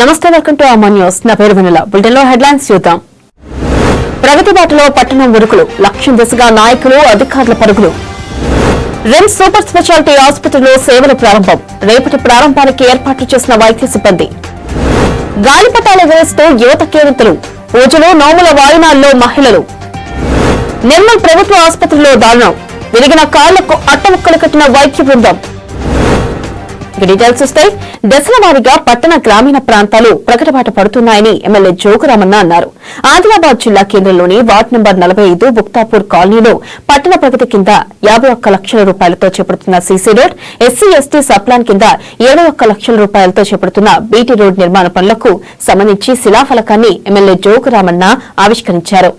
నమస్తే, welcome to Aman news. నా పేరు వెన్నెల. బులెటిన్ లో హెడ్లైన్స్ చూద్దాం. ప్రగతి బాటలో పట్టణం ఉరుకులు, లక్ష్యం దిశగా నాయకులు, అధికారుల పరుగులు. రిమ్స్ సూపర్ స్పెషాలిటీ ఆసుపత్రిలో సేవలు ప్రారంభం. రేపటి ప్రారంభానికి ఏర్పాట్లు చేసిన వైద్య సిబ్బంది. గాలిపటాలు వేస్తూ యువత కేరింతలు, పూజలు, నోముల వాయినాల్లో మహిళలు. నిర్మల్ ప్రభుత్వ ఆసుపత్రిలో దారుణం, విరిగిన కాళ్లకు అట్టముక్కలు కట్టిన వైద్య బృందం. డీటెయిల్స్ వస్తాయి. దశల వారీగా పట్టణ గ్రామీణ ప్రాంతాలు ప్రకటబాట పడుతున్నాయని ఎమ్మెల్యే జోగురామన్న అన్నారు. ఆదిలాబాద్ జిల్లా కేంద్రంలోని వార్డు నంబర్ 45 బుక్తాపూర్ కాలనీలో పట్టణ ప్రగతి కింద 51 లక్షల రూపాయలతో చేపడుతున్న C C road, S C S T sub plan కింద 71 లక్షల రూపాయలతో చేపడుతున్న బీటీ రోడ్ నిర్మాణ పనులకు సంబంధించి శిలాఫలకాన్ని ఎమ్మెల్యే జోగురామన్న ఆవిష్కరించారు.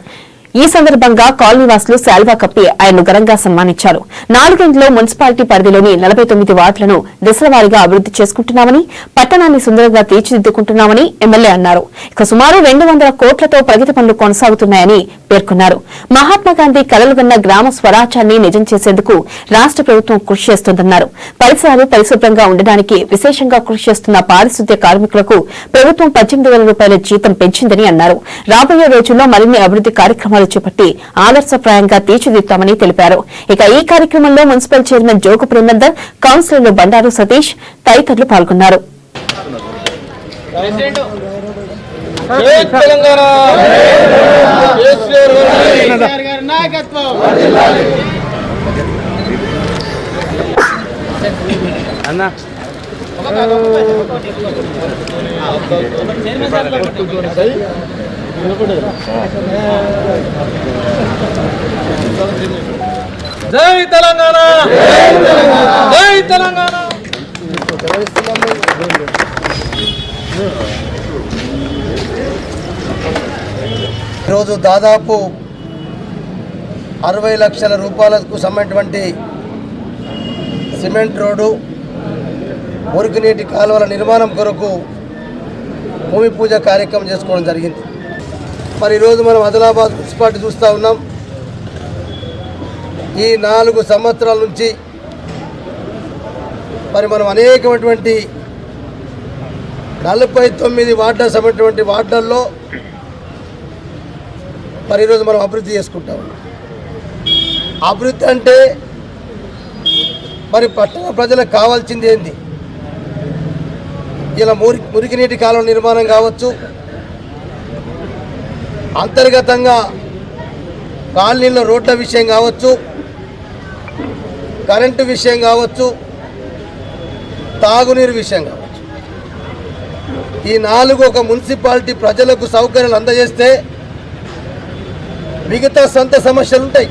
ఈ సందర్భంగా కాలనీవాసులు శాల్వా కప్పి ఆయన్ను ఘనంగా సన్మానించారు. 4 గంటల్లో మున్సిపాలిటీ పరిధిలోని 49 వార్డులను దశలవారీగా అభివృద్ది చేసుకుంటున్నామని, పట్టణాన్ని సుందరంగా తీర్చిదిద్దుకుంటున్నామని ఎమ్మెల్యే అన్నారు. ఇక సుమారు 200 కోట్లతో ప్రగతి పనులు కొనసాగుతున్నాయని పేర్కొన్నారు. మహాత్మాగాంధీ కలలుగన్న గ్రామ స్వరాజ్యాన్ని నిజం చేసేందుకు రాష్ట ప్రభుత్వం కృషి చేస్తోందన్నారు. పరిసరాలు పరిశుభ్రంగా ఉండడానికి విశేషంగా కృషి చేస్తున్న పారిశుద్ధ్య కార్మికులకు ప్రభుత్వం 18,000 రూపాయల జీతం పెంచిందని అన్నారు. రాబోయే రోజుల్లో మరిన్ని అభివృద్ది కార్యక్రమాలు చేపట్టి ఆదర్శప్రాయంగా తీర్చిదిద్దామని తెలిపారు. ఇక ఈ కార్యక్రమంలో మున్సిపల్ చైర్మన్ జోగు ప్రేమేందర్, కౌన్సిలర్లు బండారు సతీష్ తదితరులు పాల్గొన్నారు. జై తెలంగాణ, జై తెలంగాణ. ఈరోజు దాదాపు 60 లక్షల రూపాయలకు సంబంధించినటువంటి సిమెంట్ రోడ్డు, మురుగునీటి కాలువల నిర్మాణం కొరకు భూమి పూజ కార్యక్రమం చేసుకోవడం జరిగింది. మరి ఈరోజు మనం ఆదిలాబాద్ మున్సిపాలిటీ చూస్తూ ఉన్నాం. ఈ 4 సంవత్సరాల నుంచి మరి మనం అనేకమైనటువంటి 49 వార్డులకు సంబంధించినటువంటి వార్డుల్లో మరి ఈరోజు మనం అభివృద్ధి చేసుకుంటాం. అభివృద్ధి అంటే మరి పట్టణ ప్రజలకు కావాల్సింది ఏంది? ఇలా మురికినీటి కాలువ నిర్మాణం కావచ్చు, అంతర్గతంగా కాలనీలో రోడ్ల విషయం కావచ్చు, కరెంటు విషయం కావచ్చు, తాగునీరు విషయం కావచ్చు. ఈ 4 ఒక మున్సిపాలిటీ ప్రజలకు సౌకర్యాలు అందజేస్తే మిగతా సొంత సమస్యలు ఉంటాయి.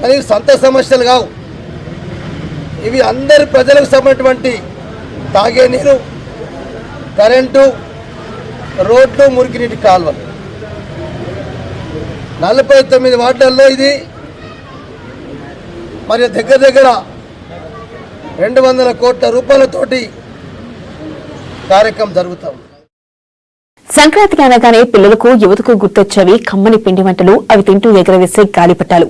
కానీ సొంత సమస్యలు కావు, ఇవి అందరి ప్రజలకు సంబంధించినటువంటి తాగే నీరు, కరెంటు, రోడ్లు, మురికినీటి కాలువలు. 49 వార్డుల్లో ఇది మరి దగ్గర 200 కోట్ల రూపాయలతోటి కార్యక్రమం జరుగుతాం. సంక్రాంతికి అనగానే పిల్లలకు, యువతకు గుర్తొచ్చేవి కమ్మని పిండి వంటలు, అవి తింటూ ఎగరవేసే గాలిపటాలు.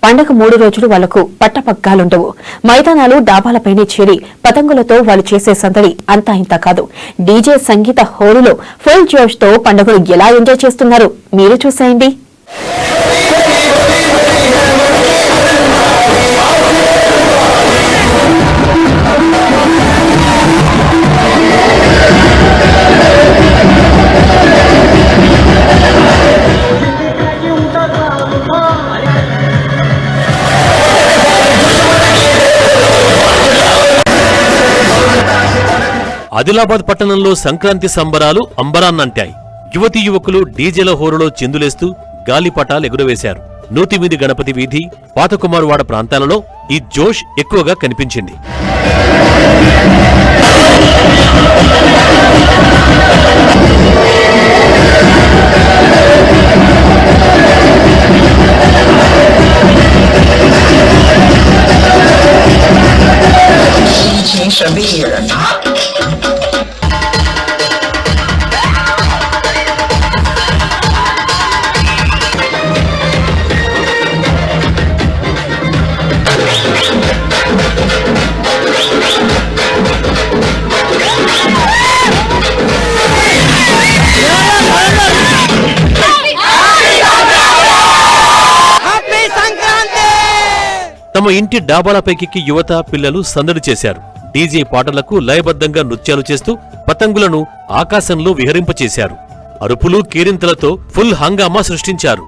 పండగ 3 రోజులు వాళ్లకు పట్టపగ్గాలుండవు. మైదానాలు, డాబాలపైనే చేరి పతంగులతో వాళ్ళు చేసే సందడి అంతా ఇంత కాదు. డీజే, సంగీత హోరులో ఫుల్ జోష్ తో పండుగను ఎలా ఎంజాయ్ చేస్తున్నారు మీరు చూసేయండి. ఆదిలాబాద్ పట్టణంలో సంక్రాంతి సంబరాలు అంబరాన్నంటాయి. యువతీ యువకులు డీజేల హోరులో చిందులేస్తూ గాలిపటాలు ఎగురవేశారు. నూతిమీది గణపతి వీధి, పాతకుమారువాడ ప్రాంతాలలో ఈ జోష్ ఎక్కువగా కనిపించింది. తమ ఇంటి డాబాలపైకి యువత పిల్లలు సందడి చేశారు. డీజే పాటలకు లయబద్ధంగా నృత్యాలు చేస్తూ పతంగులను ఆకాశంలో విహరింపచేశారు. అరుపులు కేరింతలతో ఫుల్ హంగామా సృష్టించారు.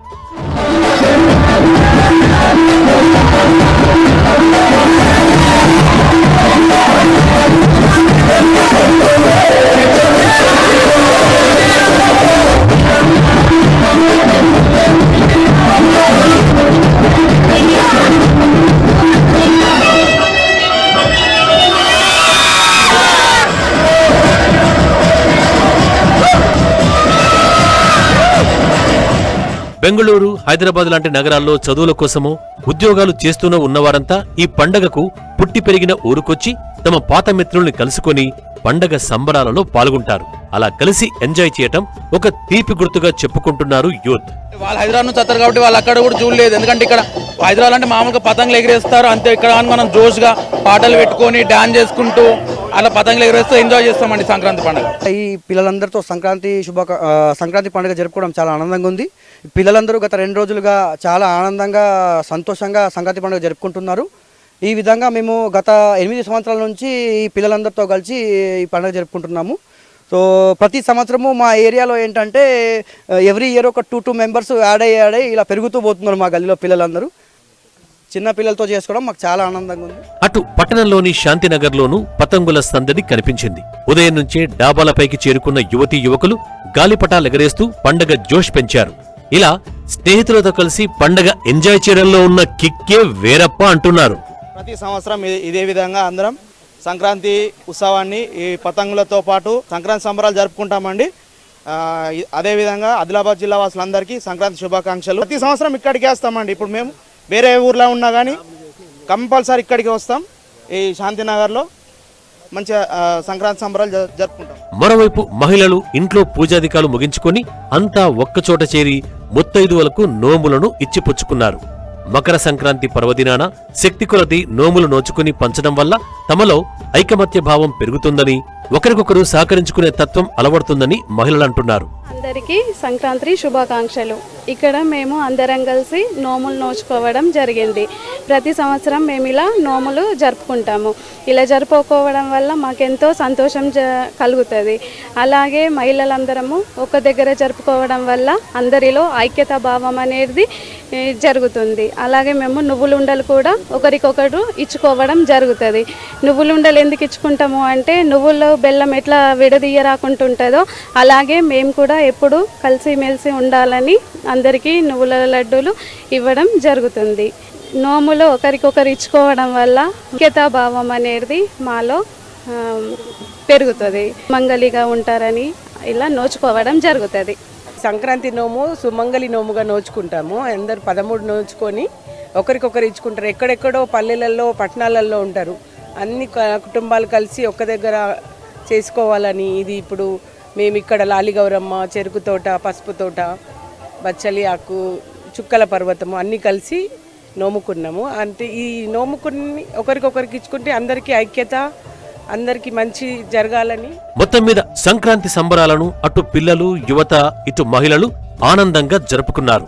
బెంగళూరు, హైదరాబాద్ లాంటి నగరాల్లో చదువుల కోసమో ఉద్యోగాలు చేస్తూనే ఉన్నవారంతా ఈ పండగకు పుట్టి పెరిగిన ఊరుకొచ్చి తమ పాత మిత్రుల్ని కలుసుకొని పండగ సంబరాలలో పాల్గొంటారు. అలా కలిసి ఎంజాయ్ చేయటం ఒక తీపి గుర్తుగా చెప్పుకుంటున్నారు యూత్. వాళ్ళు హైదరాబాద్ నుంచి వస్తారు కాబట్టి వాళ్ళు అక్కడ కూడా చూడలేదు. ఎందుకంటే ఇక్కడ హైదరాబాద్ అంటే మామూలుగా పతంగులు ఎగిరేస్తారు అంతే. ఇక్కడ మనం జోష్గా పాటలు పెట్టుకొని డాన్స్ చేసుకుంటూ అలా పతంగులు ఎగిరేస్తూ ఎంజాయ్ చేస్తామండి సంక్రాంతి పండుగ. ఈ పిల్లలందరితో సంక్రాంతి పండుగ జరుపుకోవడం చాలా ఆనందంగా ఉంది. పిల్లలందరూ గత 2 రోజులుగా చాలా ఆనందంగా సంతోషంగా సంక్రాంతి పండుగ జరుపుకుంటున్నారు. ఈ విధంగా మేము గత 8 సంవత్సరాల నుంచి ఈ పిల్లలందరితో కలిసి ఈ పండుగ జరుపుకుంటున్నాము. సో ప్రతి సంవత్సరము మా ఏరియాలో ఏంటంటే ఎవ్రీ ఇయర్ ఒక 2 మెంబర్స్ యాడ్ అయ్యి ఇలా పెరుగుతూ పోతున్నారు మా గల్లీలో పిల్లలందరూ. చిన్న పిల్లలతో చేసుకోవడం మాకు చాలా ఆనందంగా ఉంది. అటు పట్టణంలోని శాంతినగర్లోనూ పతంగుల సందడి కనిపించింది. ఉదయం నుంచే డాబాలపైకి చేరుకున్న యువతీ యువకులు గాలిపటాలు ఎగరేస్తూ పండగ జోష్ పెంచారు. ఇలా స్నేహితులతో కలిసి పండగ ఎంజాయ్ చేయడంలో ఉన్న కిక్కే వేరప్ప అంటున్నారు. ప్రతి సంవత్సరం ఇదే విధంగా అందరం సంక్రాంతి ఉత్సవాన్ని ఈ పతంగులతో పాటు సంక్రాంతి సంబరాలు జరుపుకుంటామండి. అదేవిధంగా ఆదిలాబాద్ జిల్లా వాసులందరికీ సంక్రాంతి శుభాకాంక్షలు. ప్రతి సంవత్సరం ఇక్కడికి వస్తామండి. ఇప్పుడు మేము వేరే ఊర్లో ఉన్నా కానీ కంపల్సరీ ఇక్కడికి వస్తాం. ఈ శాంతినగర్లో మంచిగా సంక్రాంతి సంబరాలు జరుపుకుంటాం. మరోవైపు మహిళలు ఇంట్లో పూజాధికాలు ముగించుకొని అంతా ఒక్కచోట చేరి ముత్తైదువులకు నోములను ఇచ్చిపుచ్చుకున్నారు. మకర సంక్రాంతి పర్వదినాన శక్తి కొలది నోములు నోచుకుని పంచడం వల్ల తమలో ఐకమత్య భావం పెరుగుతుందని, ఒకరికొకరు సహకరించుకునే తత్వం అలవడుతుందని మహిళలంటున్నారు. అందరికీ సంక్రాంతి శుభాకాంక్షలు. ఇక్కడ మేము అందరం కలిసి నోములు నోచుకోవడం జరిగింది. ప్రతి సంవత్సరం మేము ఇలా నోములు జరుపుకుంటాము. ఇలా జరుపుకోవడం వల్ల మాకెంతో సంతోషం కలుగుతుంది. అలాగే మహిళలందరము ఒక దగ్గర జరుపుకోవడం వల్ల అందరిలో ఐక్యతా భావం అనేది జరుగుతుంది. అలాగే మేము నువ్వులుండలు కూడా ఒకరికొకరు ఇచ్చుకోవడం జరుగుతుంది. నువ్వులుండలు ఎందుకు ఇచ్చుకుంటాము అంటే నువ్వుల్లో బెల్లం ఎట్లా విడదీయరాకుంటుంటుందో అలాగే మేము కూడా ఎప్పుడు కలిసిమెలిసి ఉండాలని అందరికీ నువ్వుల లడ్డూలు ఇవ్వడం జరుగుతుంది. నోములు ఒకరికొకరు ఇచ్చుకోవడం వల్ల ఐక్యతా భావం అనేది మాలో పెరుగుతుంది. మంగళిగా ఉంటారని ఇలా నోచుకోవడం జరుగుతుంది. సంక్రాంతి నోము సుమంగళి నోముగా నోచుకుంటాము. అందరు 13 నోచుకొని ఒకరికొకరు ఇచ్చుకుంటారు. ఎక్కడెక్కడో పల్లెలలో పట్టణాలలో ఉంటారు. అన్ని కుటుంబాలు కలిసి ఒక్క దగ్గర చేసుకోవాలని ఇది ఇప్పుడు మేము ఇక్కడ లాలిగౌరమ్మ, చెరుకు తోట, పసుపు తోట, బచ్చలి ఆకు, చుక్కల పర్వతము అన్నీ కలిసి నోముకున్నాము. అంటే ఈ నోముకుని ఒకరికొకరికి ఇచ్చుకుంటే అందరికీ ఐక్యత, అందరికీ మంచి జరగాలని. మొత్తం మీద సంక్రాంతి సంబరాలను అటు పిల్లలు, యువత, ఇటు మహిళలు ఆనందంగా జరుపుకున్నారు.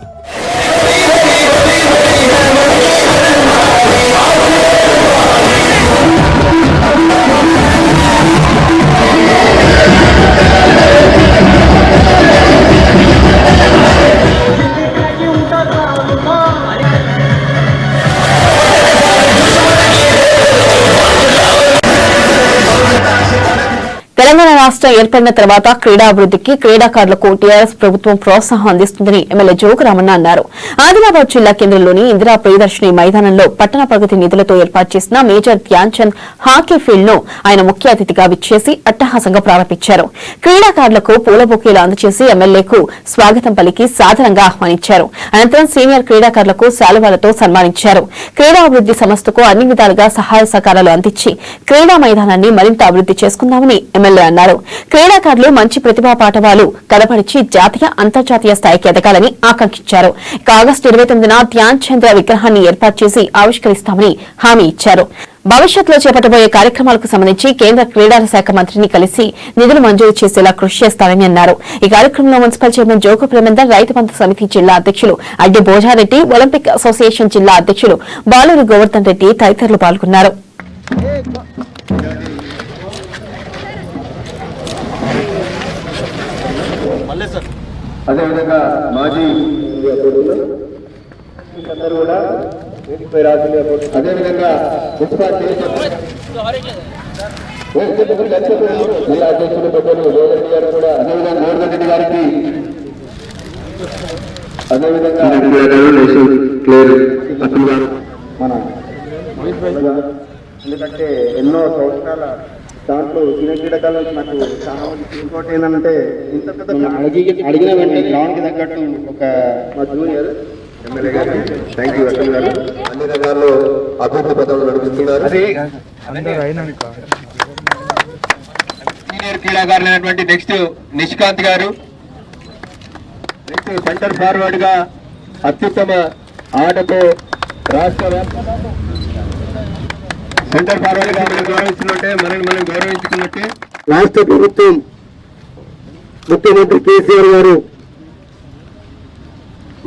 తెలంగాణ రాష్ట్రం ఏర్పడిన తర్వాత క్రీడాభివృద్ధికి క్రీడాకారులకు టీఆర్ఎస్ ప్రభుత్వం ప్రోత్సాహం అందిస్తుందని ఎమ్మెల్యే జోగురామన్న అన్నారు. ఆదిలాబాద్ జిల్లా కేంద్రంలోని ఇందిరా ప్రియదర్శిని మైదానంలో పట్టణ ప్రగతి నిధులతో ఏర్పాటు చేసిన major Dhyan Chand hockey field ను ఆయన ముఖ్య అతిథిగా విచ్చేసి అట్టహాసంగా ప్రారంభించారు. క్రీడాకారులకు పూల బొకేలు అందజేసి ఎమ్మెల్యేకు స్వాగతం పలికి సాదరంగా ఆహ్వానించారు. అనంతరం సీనియర్ క్రీడాకారులకు శాలువాలతో సన్మానించారు. క్రీడాభివృద్ది సంస్థకు అన్ని విధాలుగా సహాయ సహకారాలు అందించి క్రీడా మైదానాన్ని మరింత అభివృద్ది చేసుకుందామని ఎమ్మెల్యే అన్నారు. క్రీడాకారులు మంచి ప్రతిభా పాఠవాలు కనబరిచి జాతీయ, అంతర్జాతీయ స్థాయికి ఎదగాలని ఆకాంక్షించారు. ఆగస్టు 29న ధ్యాన్ చంద్ర విగ్రహాన్ని ఏర్పాటు చేసి ఆవిష్కరిస్తామని హామీ ఇచ్చారు. భవిష్యత్తులో చేపట్టబోయే కార్యక్రమాలకు సంబంధించి కేంద్ర క్రీడల శాఖ మంత్రిని కలిసి నిధులు మంజూరు చేసేలా కృషి చేస్తారని అన్నారు. ఈ కార్యక్రమంలో మున్సిపల్ చైర్మన్ జోగు ప్రేమేందర్, రైతు బంధు సమితి జిల్లా అధ్యక్షులు అడ్డి భోజారెడ్డి, ఒలింపిక్ అసోసియేషన్ జిల్లా అధ్యక్షులు బాలూరి గోవర్ధన్ రెడ్డి తదితరులు పాల్గొన్నారు. అదేవిధంగా మాజీ అదేవిధంగా జిల్లా అధ్యక్షులు పెద్దలు గోవర్ధన్ గారు కూడా అదేవిధంగా గోవర్ధన్ రెడ్డి గారికి అదేవిధంగా మన ఎందుకంటే ఎన్నో సంవత్సరాల దాంట్లో చిన్న క్రీడాకారులు నాకు చాలా మంది ఇంకోటి ఏంటంటే ఇంత పెద్ద అడిగిన వెంటనే గ్రౌండ్కి తగ్గట్టు ఒక మా జూనియర్ ఎమ్మెల్యే గారు థ్యాంక్ యూ అసలు గారు అన్ని రంగాల్లో అభివృద్ధి పథకాలు నడిపిస్తున్నారు. సీనియర్ క్రీడాకారులు అయినటువంటి నెక్స్ట్ నిష్కాంత్ గారు, నెక్స్ట్ సెంటర్ ఫార్వర్డ్ గా అత్యుత్తమ ఆటతో రాష్ట్ర సెంటర్ ఫార్వర్డ్ గా మనం గౌరవించినట్టే మనం గౌరవించుకున్నట్టే రాష్ట్ర ప్రభుత్వం ముఖ్యమంత్రి కేసీఆర్ గారు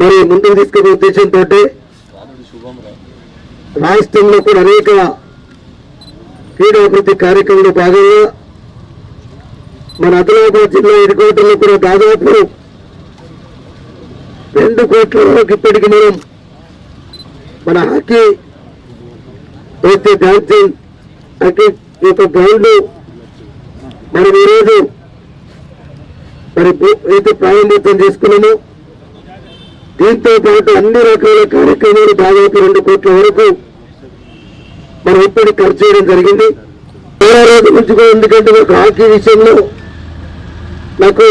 మరి ముందుకు తీసుకునే ఉద్దేశంతో రాష్ట్రంలో కూడా అనేక క్రీడాభివృద్ధి కార్యక్రమంలో భాగంగా మన ఆదిలాబాద్ జిల్లా హెడ్ క్వార్టర్లో కూడా దాదాపు 2 కోట్ల వరకు ఇప్పటికి మనం మన హాకీ అయితే డాన్సింగ్ హాకీ యొక్క గ్రౌండ్లు మనం ఈరోజు మరి అయితే ప్రారంభోత్సవం చేసుకున్నాము. దీంతో పాటు అన్ని రకాల కార్యక్రమాలు దాదాపు 2 కోట్ల వరకు మనం ఇప్పటికి ఖర్చు చేయడం జరిగింది. చాలా రోజుల నుంచి కూడా, ఎందుకంటే ఒక హాకీ విషయంలో నాకు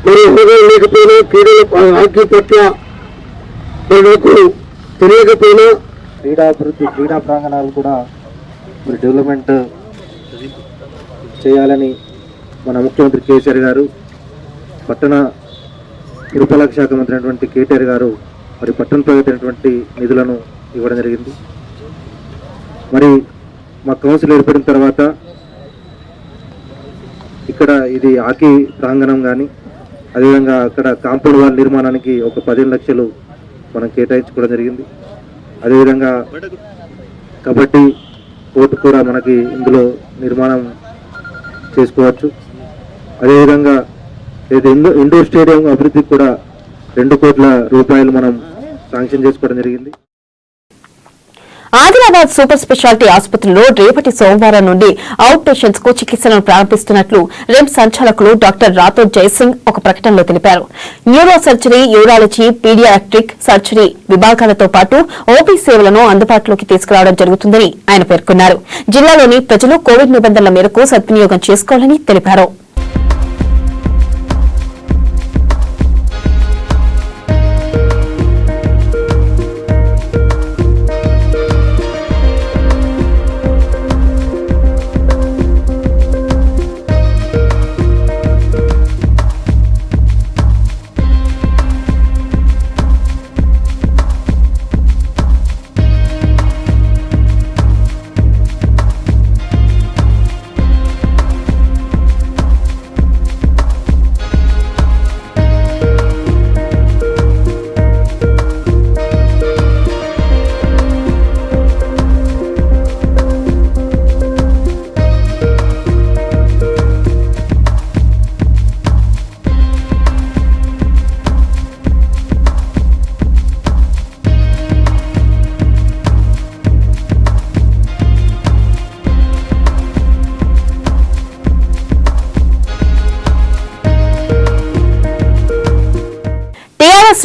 మరి అవగాహన లేకపోయినా, హాకీ పట్ల మరి నాకు తెలియకపోయినా క్రీడాభివృద్ధి, క్రీడా ప్రాంగణాలు కూడా మరి డెవలప్మెంట్ చేయాలని మన ముఖ్యమంత్రి కేసీఆర్ గారు, పట్టణ పురపాలక శాఖ మంత్రి అయినటువంటి కేటీఆర్ గారు మరి పట్టణ ప్రగతి అయినటువంటి నిధులను ఇవ్వడం జరిగింది. మరి మా కౌన్సిల్ ఏర్పడిన తర్వాత ఇక్కడ ఇది హాకీ ప్రాంగణం కానీ, అదేవిధంగా అక్కడ కాంపౌండ్ వాల్ నిర్మాణానికి ఒక 15 లక్షలు మనం కేటాయించుకోవడం జరిగింది. అదేవిధంగా కబడ్డీ కోర్టు కూడా మనకి ఇందులో నిర్మాణం చేసుకోవచ్చు. అదేవిధంగా ఇండోర్ స్టేడియం అభివృద్ధికి కూడా 2 కోట్ల రూపాయలు మనం శాంక్షన్ చేసుకోవడం జరిగింది. ఆదిలాబాద్ సూపర్ స్పెషాలిటీ ఆసుపత్రిలో రేపటి సోమవారం నుండి అవుట్ పేషెంట్స్ కు చికిత్సలను ప్రారంభిస్తున్నట్లు రిమ్స్ సంచాలకులు డాక్టర్ రాథోడ్ జయసింగ్ ఒక ప్రకటనలో తెలిపారు. Neuro surgery, urology, pediatric surgery విభాగాలతో పాటు ఓపీ సేవలను అందుబాటులోకి తీసుకురావడం జరుగుతుందని ఆయన పేర్కొన్నారు. జిల్లాలోని ప్రజలు కోవిడ్ నిబంధనల మేరకు సద్వినియోగం చేసుకోవాలని తెలిపారు.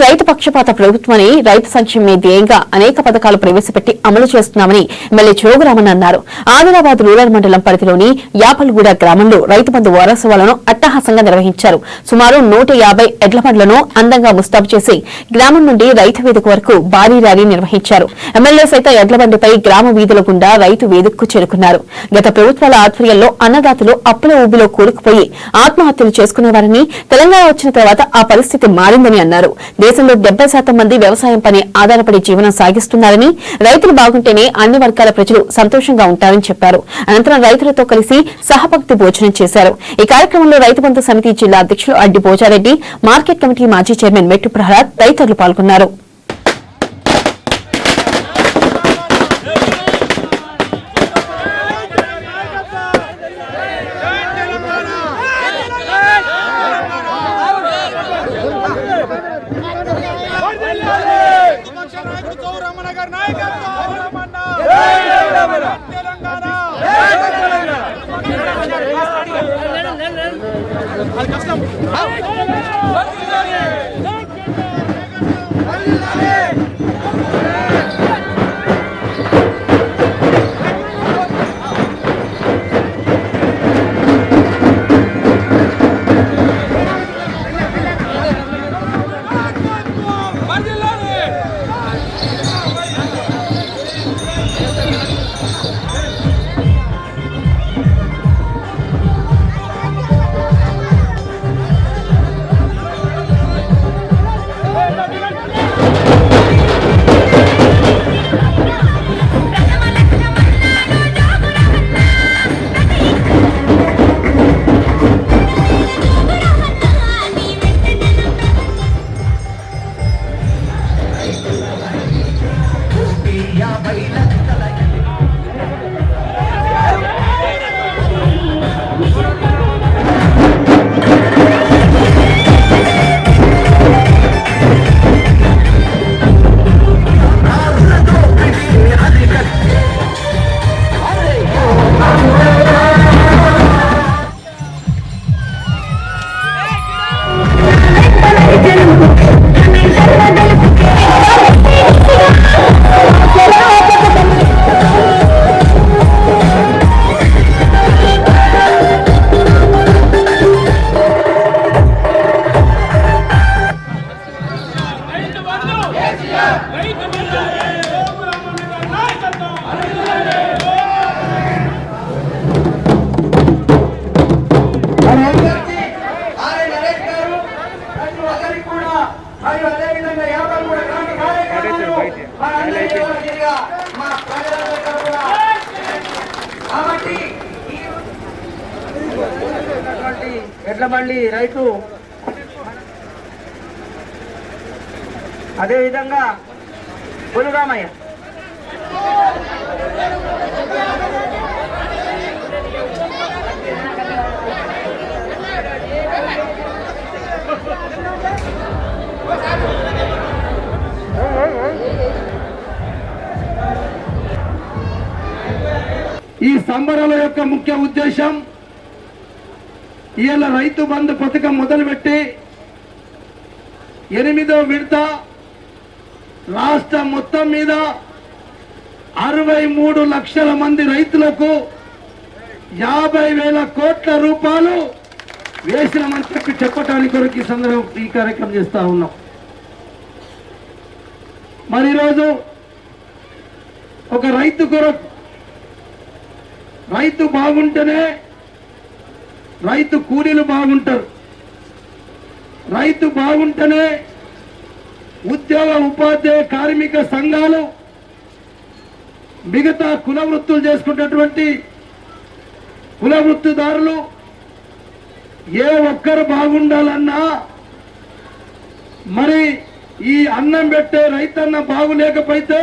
రైతు పక్షపాత ప్రభుత్వమని, రైతు సంక్షేమమే ధ్యేయంగా అనేక పథకాలు ప్రవేశపెట్టి అమలు చేస్తున్నామని ఎమ్మెల్యే జోగురామన్ అన్నారు. ఆదిలాబాద్ రూరల్ మండలం పరిధిలోని యాపల్గూడ గ్రామంలో రైతు బంధు వారోత్సవాలను అట్టహాసంగా నిర్వహించారు. సుమారు 150 ఎడ్ల బండ్లను అందంగా ముస్తాబు చేసి గ్రామం నుండి రైతు వేదిక వరకు భారీ ర్యాలీ నిర్వహించారు. ఎమ్మెల్యే సైతం ఎడ్ల బండిపై గ్రామ వీధుల గుండా రైతు వేదికకు చేరుకున్నారు. గత ప్రభుత్వాల ఆధ్వర్యంలో అన్నదాతలు అప్పుల ఊబిలో కూరుకుపోయి ఆత్మహత్యలు చేసుకునేవారని, తెలంగాణ వచ్చిన తర్వాత ఆ పరిస్థితి మారిందని అన్నారు. దేశంలో 70% మంది వ్యవసాయం పని ఆధారపడి జీవనం సాగిస్తున్నారని, రైతులు బాగుంటేనే అన్ని వర్గాల ప్రజలు సంతోషంగా ఉంటారని చెప్పారు. అనంతరం రైతులతో కలిసి సహపంక్తి భోజనం చేశారు. ఈ కార్యక్రమంలో రైతు బంధు సమితి జిల్లా అధ్యక్షులు అడ్డి భోజారెడ్డి, మార్కెట్ కమిటీ మాజీ చైర్మన్ మెట్టు ప్రహ్లాద్ తదితరులు పాల్గొన్నారు. ఎడ్లబండి రైతు, అదేవిధంగా పులురామయ్య, ఈ సంబరాల యొక్క ముఖ్య ఉద్దేశం ఇవాళ రైతు బంధు పథకం మొదలుపెట్టి 8వ విడత రాష్ట్రం మొత్తం మీద 63 లక్షల మంది రైతులకు 50,000 కోట్ల రూపాయలు వేసినామని చెప్పడానికి కొరకు ఈ సందర్భం ఈ కార్యక్రమం చేస్తా ఉన్నాం. మరి ఈరోజు ఒక రైతు కొరకు, రైతు బాగుంటేనే రైతు కూలీలు బాగుంటారు, రైతు బాగుంటేనే ఉద్యోగ ఉపాధ్యాయ కార్మిక సంఘాలు, మిగతా కుల వృత్తులు చేసుకున్నటువంటి కుల వృత్తిదారులు ఏ ఒక్కరు బాగుండాలన్నా మరి ఈ అన్నం పెట్టే రైతన్న బాగులేకపోతే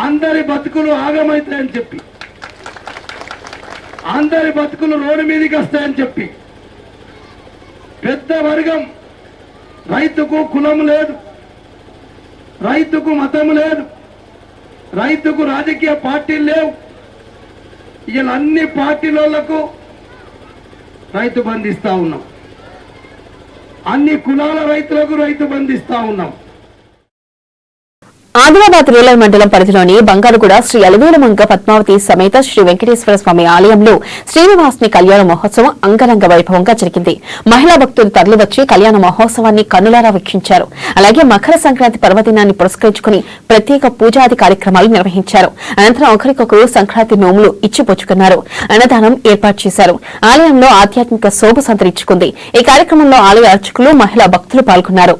అందరి బతుకులు ఆగమైతాయని చెప్పి, అందరి బతుకులు రోడ్డు మీదకి వస్తాయని చెప్పి పెద్ద వర్గం, రైతుకు కులం లేదు, రైతుకు మతం లేదు, రైతుకు రాజకీయ పార్టీలు లేవు, ఇలా అన్ని పార్టీలకు రైతు బంధిస్తా ఉన్నాం, అన్ని కులాల రైతులకు రైతు బంధిస్తా ఉన్నాం. ఆదిలాబాద్ రూరల్ మండలం పరిధిలోని బంగారుగూడ శ్రీ అలివేలమంగ పద్మావతి సమేత శ్రీ వెంకటేశ్వర స్వామి ఆలయంలో శ్రీనివాసుని కళ్యాణ మహోత్సవం అంగరంగ వైభవంగా జరిగింది. మహిళా భక్తులు తరలివచ్చి కళ్యాణ మహోత్సవాన్ని కన్నులారా వీక్షించారు. అలాగే మకర సంక్రాంతి పర్వదినాన్ని పురస్కరించుకుని ప్రత్యేక పూజాది కార్యక్రమాలు నిర్వహించారు. అనంతరం ఒకరికొకరు సంక్రాంతి నోములు ఇచ్చిపుచ్చుకున్నారు. అన్నదానం ఏర్పాటు చేశారు. ఆలయంలో ఆధ్యాత్మిక శోభ సంతరించుకుంది. ఈ కార్యక్రమంలో ఆలయ అర్చకులు మహిళా భక్తులు పాల్గొన్నారు.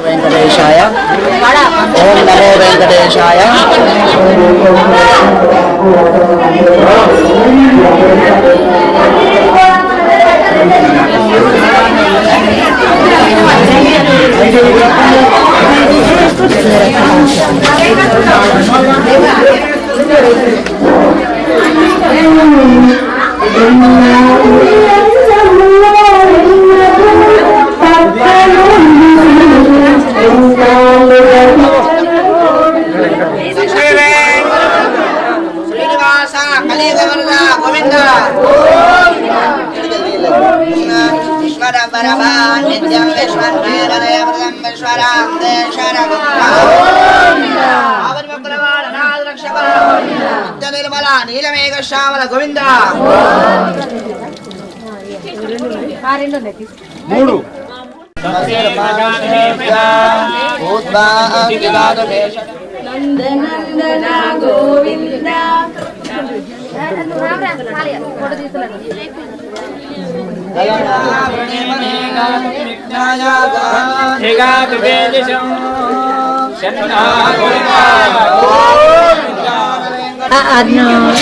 వెంకటేశాయ ఓం నమో వెంకటేశాయ. శ్రీనివాస కలియుగవరద గోవింద ఈశ్వర పరమా నిత్యం విశ్వన్మేరదయమృతం విశ్వరాం నిత్య నిర్మల నీలమేఘ శ్యామల గోవింద. నందనందన గోవింద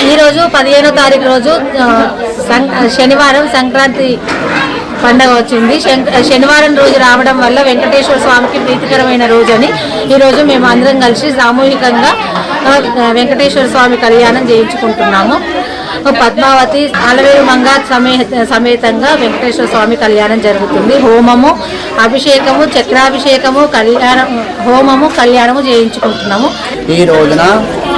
ఈరోజు 15వ తారీఖు రోజు శనివారం సంక్రాంతి పండగ వచ్చింది. శనివారం రోజు రావడం వల్ల వెంకటేశ్వర స్వామికి ప్రీతికరమైన రోజు అని ఈరోజు మేము అందరం కలిసి సామూహికంగా వెంకటేశ్వర స్వామి కళ్యాణం చేయించుకుంటున్నాము. పద్మావతి అలవేలుమంగ సమేతంగా వెంకటేశ్వర స్వామి కళ్యాణం జరుగుతుంది. హోమము, అభిషేకము, చక్రాభిషేకము, కళ్యాణము చేయించుకుంటున్నాము. ఈ రోజున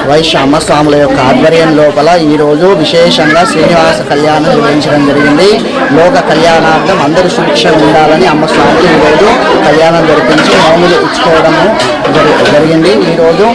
వైశ్య అమ్మస్వాముల యొక్క ఆధ్వర్యం లోపల ఈరోజు విశేషంగా శ్రీనివాస కళ్యాణం నిర్వహించడం జరిగింది. లోక కళ్యాణార్థం అందరూ సుభిక్షంగా ఉండాలని అమ్మస్వాములు ఈరోజు కళ్యాణం జరిపించి నోములు ఇచ్చుకోవడము జరిగింది. ఈరోజు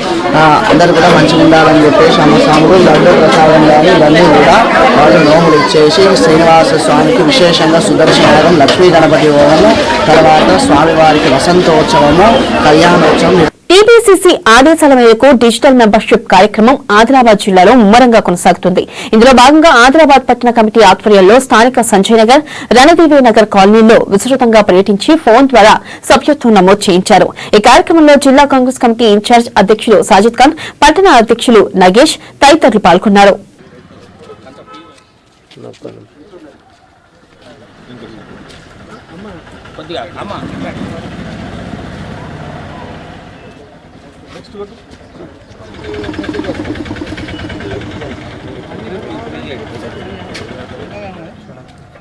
అందరూ కూడా మంచిగా ఉండాలని చెప్పేసి అమ్మస్వాములు లడ్డు ప్రసాదం కానీ ఇవన్నీ కూడా వాళ్ళు నోములు ఇచ్చేసి శ్రీనివాస స్వామికి విశేషంగా సుదర్శనం, లక్ష్మీ గణపతి హోమము, తర్వాత స్వామివారికి వసంతోత్సవము, కళ్యాణోత్సవం. టీపీసీసీ ఆదేశాల మేరకు డిజిటల్ మెంబర్షిప్ కార్యక్రమం ఆదిలాబాద్ జిల్లాలో ముమ్మరంగా కొనసాగుతుంది. ఇందులో భాగంగా ఆదిలాబాద్ పట్టణ కమిటీ ఆధ్వర్యంలో స్థానిక సంజయ్ నగర్, రణదేవి నగర్ కాలనీల్లో విస్తృతంగా పర్యటించి ఫోన్ ద్వారా సభ్యత్వం నమోదు చేయించారు. ఈ కార్యక్రమంలో జిల్లా కాంగ్రెస్ కమిటీ ఇన్ఛార్జ్ అధ్యక్షులు సాజిద్ ఖాన్, పట్టణ అధ్యక్షులు నగేష్ తదితరులు పాల్గొన్నారు.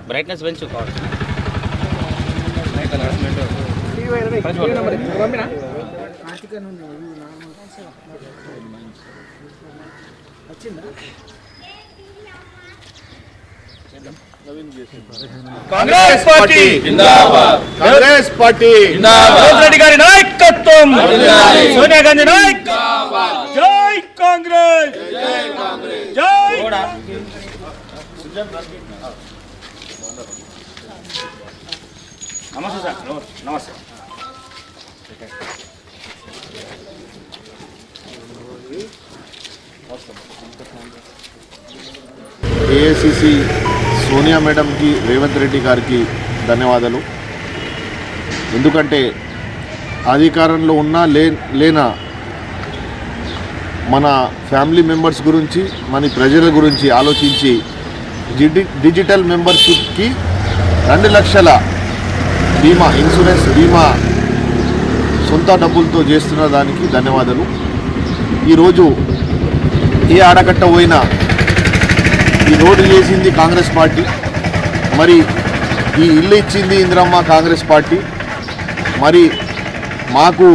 బ్రైట్నెస్ పెంచుకోవాలి. కాంగ్రెస్ పార్టీ జిందాబాద్, కాంగ్రెస్ పార్టీ జిందాబాద్, రేవంత్ రెడ్డి గారి నాయకత్వం, సోనియా గాంధీ నాయకత్వం, జై కాంగ్రెస్, జై కాంగ్రెస్, జై నమస్తే సార్. నమస్తే. ఏఐసిసి సోనియా మేడంకి, రేవంత్ రెడ్డి గారికి ధన్యవాదాలు. ఎందుకంటే అధికారంలో ఉన్నా లేనా మన ఫ్యామిలీ మెంబర్స్ గురించి, మన ప్రజల గురించి ఆలోచించి డిజిటల్ మెంబర్షిప్కి 2 లక్షల బీమా, ఇన్సూరెన్స్ బీమా సొంత డబ్బులతో చేస్తున్న దానికి ధన్యవాదాలు. ఈరోజు ఏ ఆడకట్ట పోయినా ఈ రోడ్డు చేసింది కాంగ్రెస్ పార్టీ, మరి ఈ ఇల్లు ఇచ్చింది ఇందిరమ్మ కాంగ్రెస్ పార్టీ, మరి మాకు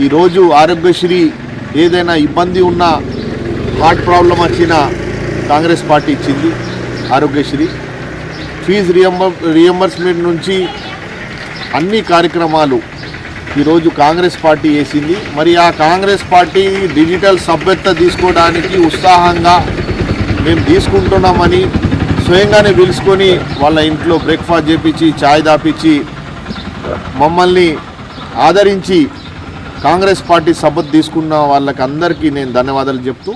ఈరోజు ఆరోగ్యశ్రీ ఏదైనా ఇబ్బంది ఉన్నా, హార్ట్ ప్రాబ్లం వచ్చినా కాంగ్రెస్ పార్టీ ఇచ్చింది ఆరోగ్యశ్రీ. ఫీజు రియంబర్స్మెంట్ నుంచి అన్ని కార్యక్రమాలు ఈరోజు కాంగ్రెస్ పార్టీ చేసింది. మరి ఆ కాంగ్రెస్ పార్టీ డిజిటల్ సభ్యత్వ తీసుకోవడానికి ఉత్సాహంగా మేము తీసుకుంటున్నామని స్వయంగానే పిలుచుకొని వాళ్ళ ఇంట్లో బ్రేక్ఫాస్ట్ చేపించి, ఛాయ్ దాపించి మమ్మల్ని ఆదరించి కాంగ్రెస్ పార్టీ సభ్యత తీసుకున్న వాళ్ళకి అందరికీ నేను ధన్యవాదాలు చెప్తూ,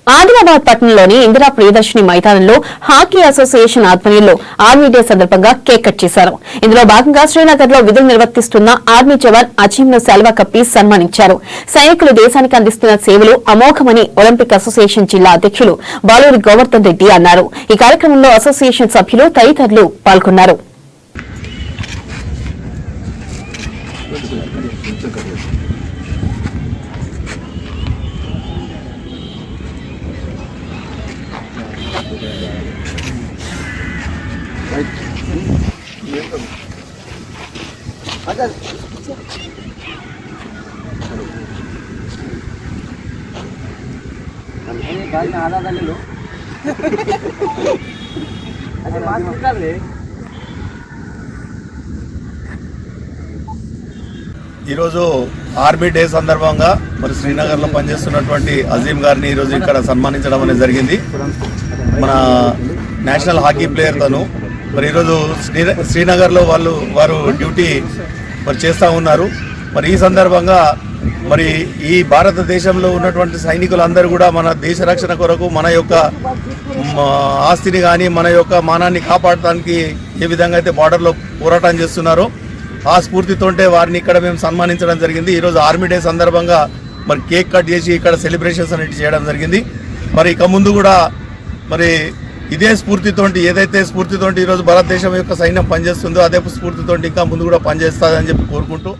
ఆదిలాబాద్ పట్టణంలోని ఇందిరా ప్రియదర్శిని మైదానంలో హాకీ అసోసియేషన్ ఆధ్వర్యంలో ఆర్మీ డే సందర్భంగా కేక్ కట్ చేశారు. ఇందులో భాగంగా శ్రీనగర్ లో విధులు నిర్వర్తిస్తున్న ఆర్మీ జవాన్ అజీమ్ ను శాల్వా కప్పి సన్మానించారు. సైనికులు దేశానికి అందిస్తున్న సేవలు అమోఘమని ఒలింపిక్ అసోసియేషన్ జిల్లా అధ్యక్షులు బాలూరి గోవర్ధన్ రెడ్డి అన్నారు. ఈ కార్యక్రమంలో అసోసియేషన్ సభ్యులు తదితరులు పాల్గొన్నారు. ఈరోజు ఆర్మీ డే సందర్భంగా మరి శ్రీనగర్లో పనిచేస్తున్నటువంటి అజీమ్ గారిని ఈరోజు ఇక్కడ సన్మానించడం అనేది జరిగింది. మన నేషనల్ హాకీ ప్లేయర్ తను మరి ఈరోజు శ్రీనగర్లో వారు డ్యూటీ మరి చేస్తూ ఉన్నారు. మరి ఈ సందర్భంగా మరి ఈ భారతదేశంలో ఉన్నటువంటి సైనికులందరూ కూడా మన దేశ రక్షణ కొరకు మన యొక్క ఆస్తిని కానీ మన యొక్క మానాన్ని కాపాడటానికి ఏ విధంగా అయితే బార్డర్లో పోరాటం చేస్తున్నారో ఆ స్ఫూర్తితోటే వారిని ఇక్కడ మేము సన్మానించడం జరిగింది. ఈరోజు ఆర్మీ డే సందర్భంగా మరి కేక్ కట్ చేసి ఇక్కడ సెలబ్రేషన్స్ అనేది చేయడం జరిగింది. మరి ఇక ముందు కూడా మరి ఇదే స్ఫూర్తితోటి ఏదైతే స్ఫూర్తితోటి ఈరోజు భారతదేశం యొక్క సైన్యం పనిచేస్తుందో అదే స్ఫూర్తితోటి ఇంకా ముందు కూడా పనిచేస్తుందని చెప్పి కోరుకుంటూ,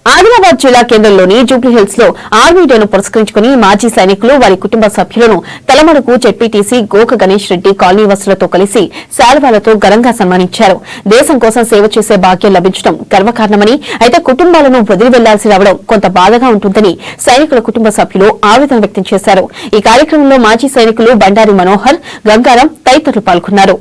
ఆదిలాబాద్ జిల్లా కేంద్రంలోని జూబ్లీహిల్స్ లో ఆర్మీ డేను పురస్కరించుకుని మాజీ సైనికులు వారి కుటుంబ సభ్యులను తలమడుగు జెడ్పీటీసీ గోక గణేష్ రెడ్డి కాలనీ వాసులతో కలిసి శాల్వాలతో ఘనంగా సన్మానించారు. దేశం కోసం సేవ చేసే భాగ్యం లభించడం గర్వకారణమని, అయితే కుటుంబాలను వదిలి వెళ్లాల్సి రావడం కొంత బాధగా ఉంటుందని సైనికుల కుటుంబ సభ్యులు ఆవేదన వ్యక్తం చేశారు. ఈ కార్యక్రమంలో మాజీ సైనికులు బండారి మనోహర్, గంగారం తదితరులు పాల్గొన్నారు.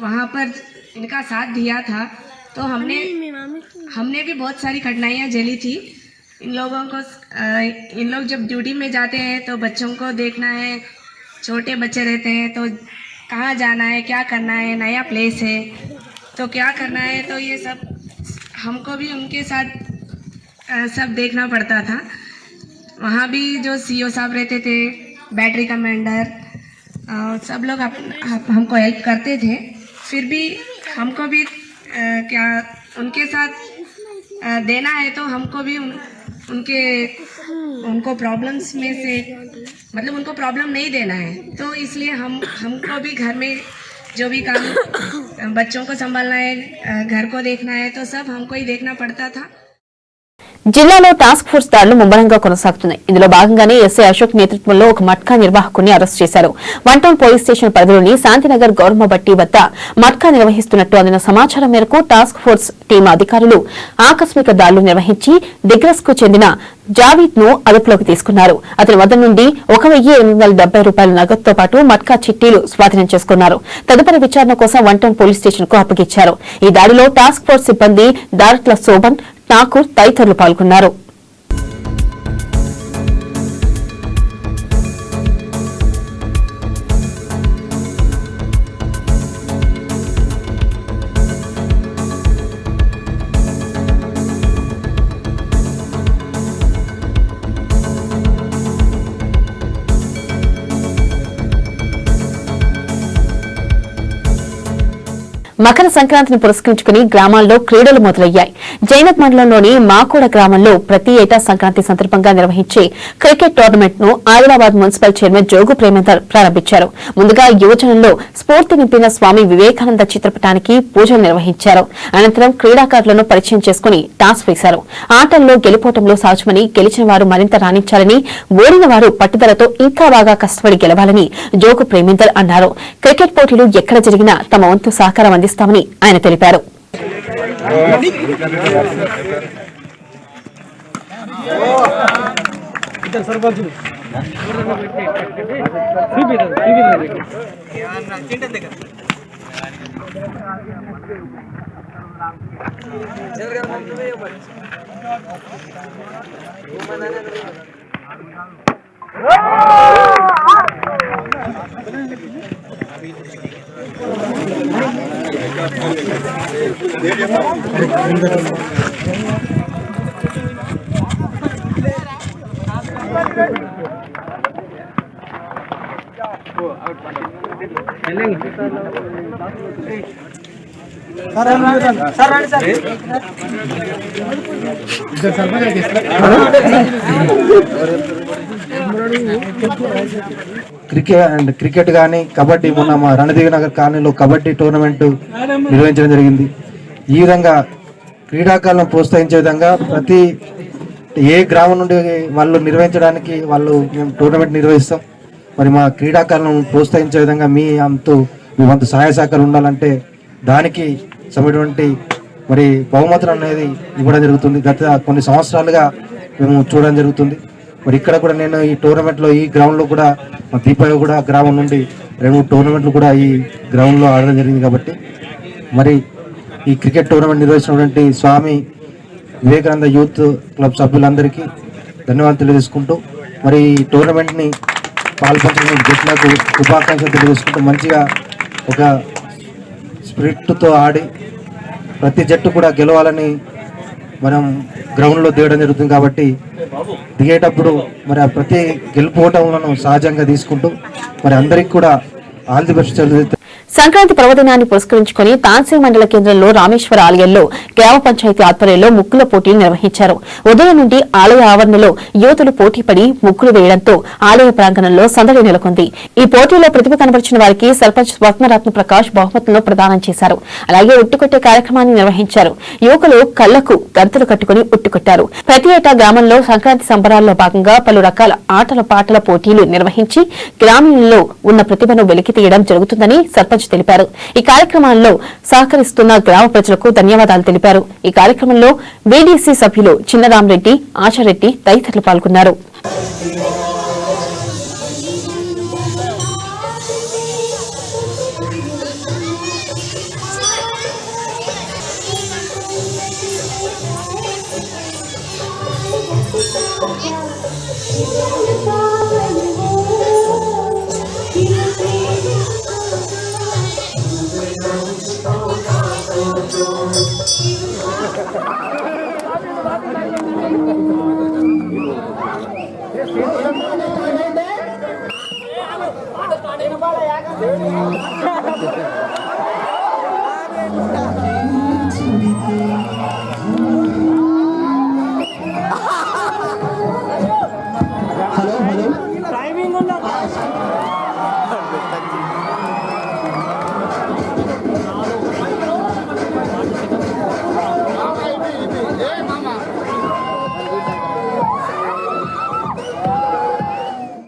वहाँ पर इनका साथ दिया था तो हमने भी बहुत सारी कठिनाइयाँ झेली थी। इन लोग जब ड्यूटी में जाते हैं तो बच्चों को देखना है, छोटे बच्चे रहते हैं तो कहाँ जाना है, क्या करना है, नया प्लेस है तो क्या करना है, तो ये सब हमको भी उनके साथ सब देखना पड़ता था। वहाँ भी जो सीओ साहब रहते थे, बैटरी कमांडर, सब लोग हमको हेल्प करते थे। फिर भी हमको भी क्या उनके साथ देना है तो हमको भी उनको प्रॉब्लम्स में से मतलब उनको प्रॉब्लम नहीं देना है, तो इसलिए हमको भी घर में जो भी काम बच्चों को संभालना है, घर को देखना है, तो सब हमको ही देखना पड़ता था। జిల్లాలో టాస్క్ ఫోర్స్ దాడులు ముమ్మరంగా కొనసాగుతున్నాయి. ఇందులో భాగంగానే ఎస్ఐ అశోక్ నేతృత్వంలో ఒక మట్కా నిర్వాహకుని అరెస్ట్ చేశారు. వన్ టౌన్ పోలీస్ స్టేషన్ పరిధిలోని శాంతినగర్ గౌరమ్మబట్టి వద్ద మట్కా నిర్వహిస్తున్నట్టు అందిన సమాచారం మేరకు టాస్క్ ఫోర్స్ టీం అధికారులు ఆకస్మిక దాడులు నిర్వహించి దిగ్రస్ కు చెందిన జావీద్ ను అదుపులోకి తీసుకున్నారు. అతని వద్ద నుండి 1,870 రూపాయల నగదుతో పాటు మట్కా చిట్టీలు స్వాధీనం చేసుకున్నారు. తదుపరి విచారణ కోసం వన్ టౌన్ పోలీస్ స్టేషన్ కు అప్పగించారు. ఈ దాడిలో టాస్క్ ఫోర్స్ సిబ్బంది దారట్ల శోభన్, ఠాకూర్ తదితరులు పాల్గొన్నారు. మకర సంక్రాంతిని పురస్కరించుకుని గ్రామాల్లో క్రీడలు మొదలయ్యాయి. జైనత్ మండలంలోని మాకోడ గ్రామంలో ప్రతి ఏటా సంక్రాంతి సందర్భంగా నిర్వహించే క్రికెట్ టోర్నమెంట్ ను ఆదిలాబాద్ మున్సిపల్ చైర్మన్ జోగు ప్రేమేందర్ ప్రారంభించారు. ముందుగా యువజనంలో స్ఫూర్తి నింపిన స్వామి వివేకానంద చిత్రపటానికి పూజలు నిర్వహించారు. అనంతరం క్రీడాకారులను పరిచయం చేసుకుని టాస్ వేశారు. ఆటల్లో గెలుపోటంలో సహజమని, గెలిచిన వారు మరింత రాణించాలని, ఓడిన వారు పట్టుదలతో ఇంకా బాగా కష్టపడి గెలవాలని జోగు ప్రేమేందర్ అన్నారు. క్రికెట్ పోటీలు ఎక్కడ జరిగినా తమ వంతు సహకారం అందిస్తామని ఆయన తెలిపారు. క్రికెట్ కానీ కబడ్డీ, మొన్న మా రణదేవి నగర్ కాలనీలో కబడ్డీ టోర్నమెంట్ నిర్వహించడం జరిగింది. ఈ విధంగా క్రీడాకారులను ప్రోత్సహించే విధంగా ప్రతి ఏ గ్రామం నుండి వాళ్ళు నిర్వహించడానికి మేము టోర్నమెంట్ నిర్వహిస్తాం. మరి మా క్రీడాకారులను ప్రోత్సహించే విధంగా మీ వంతు సహాయ సహకారం ఉండాలంటే దానికి సమటువంటి మరి బహుమతులు అనేది ఇవ్వడం జరుగుతుంది. గత కొన్ని సంవత్సరాలుగా మేము చూడడం జరుగుతుంది. మరి ఇక్కడ కూడా నేను ఈ టోర్నమెంట్లో ఈ గ్రౌండ్లో కూడా మా దీపాయ కూడా గ్రామం నుండి 2 టోర్నమెంట్లు కూడా ఈ గ్రౌండ్లో ఆడడం జరిగింది. కాబట్టి మరి ఈ క్రికెట్ టోర్నమెంట్ నిర్వహించినటువంటి స్వామి వివేకానంద యూత్ క్లబ్ సభ్యులందరికీ ధన్యవాదాలు తెలియజేసుకుంటూ మరి ఈ టోర్నమెంట్ని పాల్పంచిన జట్లకు శుభాకాంక్షలు తెలియజేసుకుంటూ మంచిగా ఒక స్పిరిట్తో ఆడి ప్రతి జట్టు కూడా గెలవాలని మనం గ్రౌండ్లో దిగడం జరుగుతుంది. కాబట్టి దిగేటప్పుడు మరి ప్రతి గెలుపోవటంలను సహజంగా తీసుకుంటూ మరి అందరికి కూడా ఆల్ ది బెస్ట్. సంక్రాంతి పర్వదినాన్ని పురస్కరించుకుని తాన్సీ మండల కేంద్రంలో రామేశ్వర ఆలయంలో గ్రామ పంచాయతీ ఆధ్వర్యంలో ముగ్గుల పోటీలు నిర్వహించారు. ఉదయం నుండి ఆలయ ఆవరణలో యువతులు పోటీపడి ముగ్గులు వేయడంతో ఆలయ ప్రాంగణంలో సందడి నెలకొంది. ఈ పోటీలో ప్రతిభ కనబరిచిన వారికి సర్పంచ్ స్వర్ణరత్న ప్రకాష్ బహుమతులను ప్రదానం చేశారు. అలాగే ఉట్టుకొట్టే కార్యక్రమాన్ని నిర్వహించారు. యువకులు కళ్లకు గంతలు కట్టుకుని ఉట్టుకొట్టారు. ప్రతి ఏటా గ్రామంలో సంక్రాంతి సంబరాల్లో భాగంగా పలు రకాల ఆటల పాటల పోటీలు నిర్వహించి గ్రామీణుల్లో ఉన్న ప్రతిభను వెలికితీయడం జరుగుతుందని సర్పంచ్ తెలిపారు. ఈ కార్యక్రమాల్లో సహకరిస్తున్న గ్రామ ప్రజలకు ధన్యవాదాలు తెలిపారు. ఈ కార్యక్రమంలో వీడీసీ సభ్యులు చిన్నరామరెడ్డి, ఆచారెడ్డి తదితరులు పాల్గొన్నారు.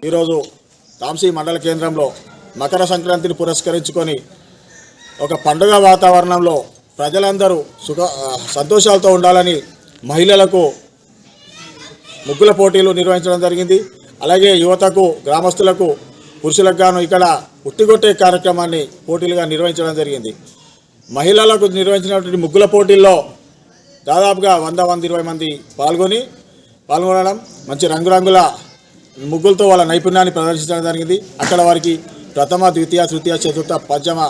ఈరోజు తాంసీ మండల కేంద్రంలో మకర సంక్రాంతిని పురస్కరించుకొని ఒక పండుగ వాతావరణంలో ప్రజలందరూ సంతోషాలతో ఉండాలని మహిళలకు ముగ్గుల పోటీలు నిర్వహించడం జరిగింది. అలాగే యువతకు, గ్రామస్తులకు, పురుషులకు గాను ఇక్కడ ఉట్టిగొట్టే కార్యక్రమాన్ని పోటీలుగా నిర్వహించడం జరిగింది. మహిళలకు నిర్వహించినటువంటి ముగ్గుల పోటీల్లో దాదాపుగా 100-120 మంది పాల్గొనడం మంచి రంగురంగుల ముగ్గులతో వాళ్ళ నైపుణ్యాన్ని ప్రదర్శించడం జరిగింది. అక్కడ వారికి ప్రథమ, ద్వితీయ, తృతీయ, చతుర్థ, పంచమ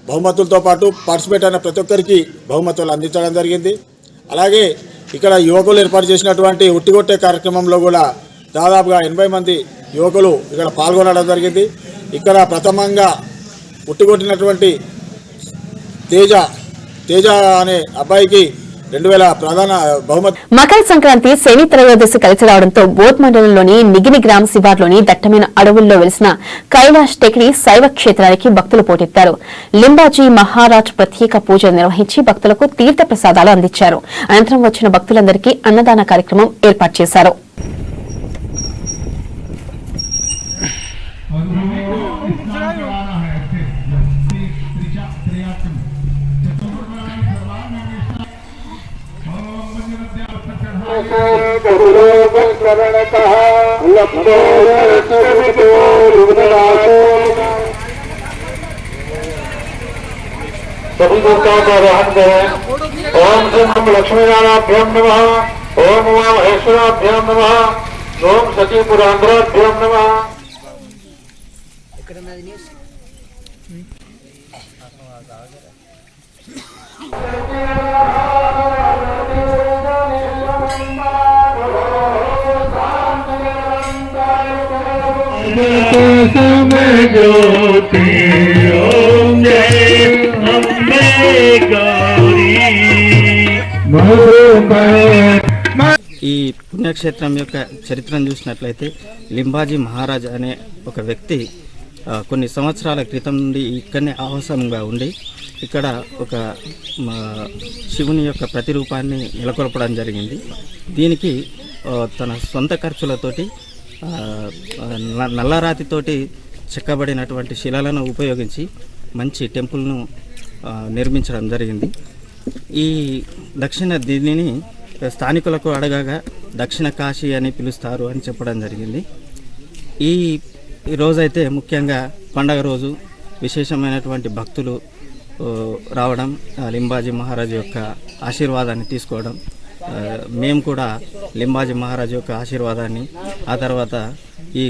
బహుమతులతో పాటు పార్టిసిపేట్ అయిన ప్రతి ఒక్కరికి బహుమతులు అందించడం జరిగింది. అలాగే ఇక్కడ యువకులు ఏర్పాటు చేసినటువంటి ఉట్టిగొట్టే కార్యక్రమంలో కూడా దాదాపుగా 80 మంది యువకులు ఇక్కడ పాల్గొనడం జరిగింది. ఇక్కడ ప్రథమంగా ఉట్టిగొట్టినటువంటి తేజ అనే అబ్బాయికి 2000 ప్రధాన బహుమతి. మకర సంక్రాంతి శని త్రయోదశి కలిసి రావడంతో బోధ్ మండలంలోని నిగిని గ్రామ శివార్లోని దట్టమైన అడవుల్లో వెలిసిన కైలాష్ టెక్ని శైవ క్షేత్రానికి భక్తులు పోటెత్తారు. లింబాజీ మహారాజ్ ప్రత్యేక పూజలు నిర్వహించి భక్తులకు తీర్థ ప్రసాదాలు అందించారు. అనంతరం వచ్చిన భక్తులందరికీ అన్నదాన కార్యక్రమం ఏర్పాటు చేశారు. ओम श्री लक्ष्मीनाराभ्यां नमः, ओम उमा महेश्वराभ्यां नमः, ओम सती पुरांधराभ्यां नमः. ఈ పుణ్యక్షేత్రం యొక్క చరిత్రను చూసినట్లయితే లింబాజీ మహారాజ్ అనే ఒక వ్యక్తి కొన్ని సంవత్సరాల క్రితం నుండి ఇక్కడనే ఆవాసంగా ఉండి ఇక్కడ ఒక శివుని యొక్క ప్రతిరూపాన్ని నెలకొల్పడం జరిగింది. దీనికి తన సొంత ఖర్చులతోటి నల్లరాతితోటి చెక్కబడినటువంటి శిలలను ఉపయోగించి మంచి టెంపుల్ను నిర్మించడం జరిగింది. ఈ దక్షిణ దీనిని స్థానికులకు అడగగా దక్షిణ కాశీ అని పిలుస్తారు అని చెప్పడం జరిగింది. ఈ రోజైతే ముఖ్యంగా పండగ రోజు విశేషమైనటువంటి భక్తులు రావడం, లింబాజీ మహారాజు యొక్క ఆశీర్వాదాన్ని తీసుకోవడం, మేము కూడా లింబాజీ మహారాజు యొక్క ఆశీర్వాదాన్ని, ఆ తర్వాత ఈ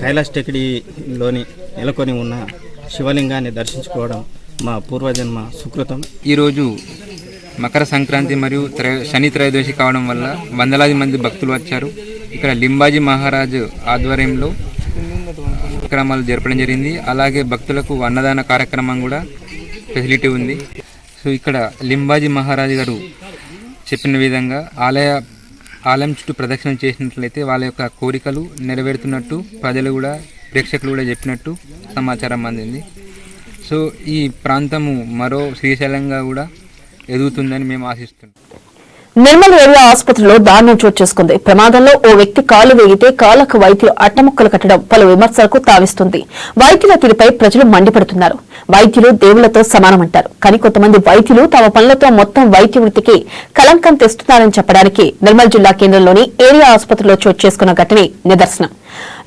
కైలాష్ టెక్డిలోని నెలకొని ఉన్న శివలింగాన్ని దర్శించుకోవడం మా పూర్వజన్మ సుకృతం. ఈరోజు మకర సంక్రాంతి మరియు శని త్రయోదశి కావడం వల్ల వందలాది మంది భక్తులు వచ్చారు. ఇక్కడ లింబాజీ మహారాజు ఆధ్వర్యంలో కార్యక్రమాలు జరపడం జరిగింది. అలాగే భక్తులకు అన్నదాన కార్యక్రమం కూడా ఫెసిలిటీ ఉంది. సో ఇక్కడ లింబాజీ మహారాజు గారు చెప్పిన విధంగా ఆలయం చుట్టూ ప్రదక్షిణ చేసినట్లయితే వాళ్ళ యొక్క కోరికలు నెరవేరుతున్నట్టు ప్రజలు కూడా, ప్రేక్షకులు కూడా చెప్పినట్టు సమాచారం అందింది. సో ఈ ప్రాంతము మరో శ్రీశైలంగా కూడా ఎదుగుతుందని మేము ఆశిస్తున్నాం. నిర్మల్ ఏరియా ఆసుపత్రిలో దారుణం చోటు చేసుకుంది. ప్రమాదంలో ఓ వ్యక్తి కాలు వేగితే కాళ్లకు వైద్యులు అట్టముక్కలు కట్టడం పలు విమర్శలకు తావిస్తుంది. వైద్యుల తీరుపై ప్రజలు మండిపడుతున్నారు. వైద్యులు దేవుళ్లతో సమానమంటారు. కానీ కొంతమంది వైద్యులు తమ పనులతో మొత్తం వైద్య వృత్తికి కలంకం తెస్తున్నారని చెప్పడానికి నిర్మల్ జిల్లా కేంద్రంలోని ఏరియా ఆసుపత్రిలో చోటు చేసుకున్న ఘటనే నిదర్శనం.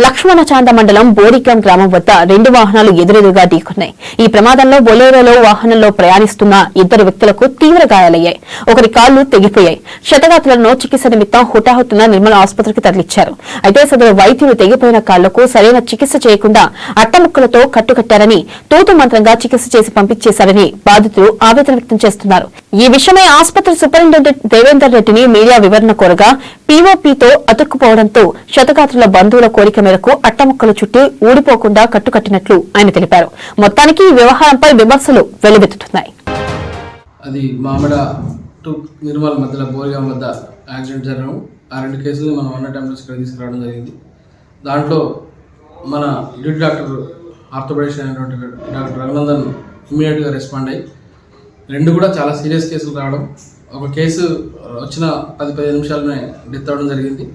లక్ష్మణచాంద మండలం బోడిగ్రామ్ గ్రామం వద్ద 2 వాహనాలు ఎదురెదురుగా ఢీకొన్నాయి. ఈ ప్రమాదంలో బొలేరోలో వాహనంలో ప్రయాణిస్తున్న 2 వ్యక్తులకు తీవ్ర గాయాలయ్యాయి. ఒకరి కాళ్లు తెగిపోయాయి. క్షతగాత్రులను చికిత్స నిమిత్తం హుటాహుటిన నిర్మల్ ఆసుపత్రికి తరలించారు. అయితే సదరు వైద్యులు తెగిపోయిన కాళ్లకు సరైన చికిత్స చేయకుండా అట్టముక్కలతో కట్టుకట్టారని, తూతు మంత్రంగా చికిత్స చేసి పంపించేశారని బాధితులు ఆవేదన వ్యక్తం చేస్తున్నారు. ఈ విషయమై ఆసుపత్రి సూపరింటెండెంట్ దేవేందర్ రెడ్డిని మీడియా వివరణ కోరగా పీఓపీతో అతుక్కుపోవడంతో క్షతగాత్రుల బంధువుల కోరిక మేరకు అట్టముక్కలు చుట్టి ఊడిపోకుండా కట్టుకట్టినట్లు ఆయన తెలిపారు. మొత్తానికి ఈ వ్యవహారంపై విమర్శలు వెల్లువెత్తుతున్నాయి. అది మామిడ టు నిర్మల్ మధ్యలో బోరిగాం వద్ద యాక్సిడెంట్ జరగడం, ఆ 2 కేసులు మనం 100 అంబులెన్స్ ఇక్కడ తీసుకురావడం జరిగింది. దాంట్లో మన డ్యూటీ డాక్టర్ ఆర్థోపెడిక్స్ అయినటువంటి డాక్టర్ రఘునందన్ ఇమీడియట్గా రెస్పాండ్ అయ్యి 2 కూడా చాలా సీరియస్ కేసులు రావడం, ఒక కేసు వచ్చిన 10-15 నిమిషాలనే డెత్ అవ్వడం జరిగింది.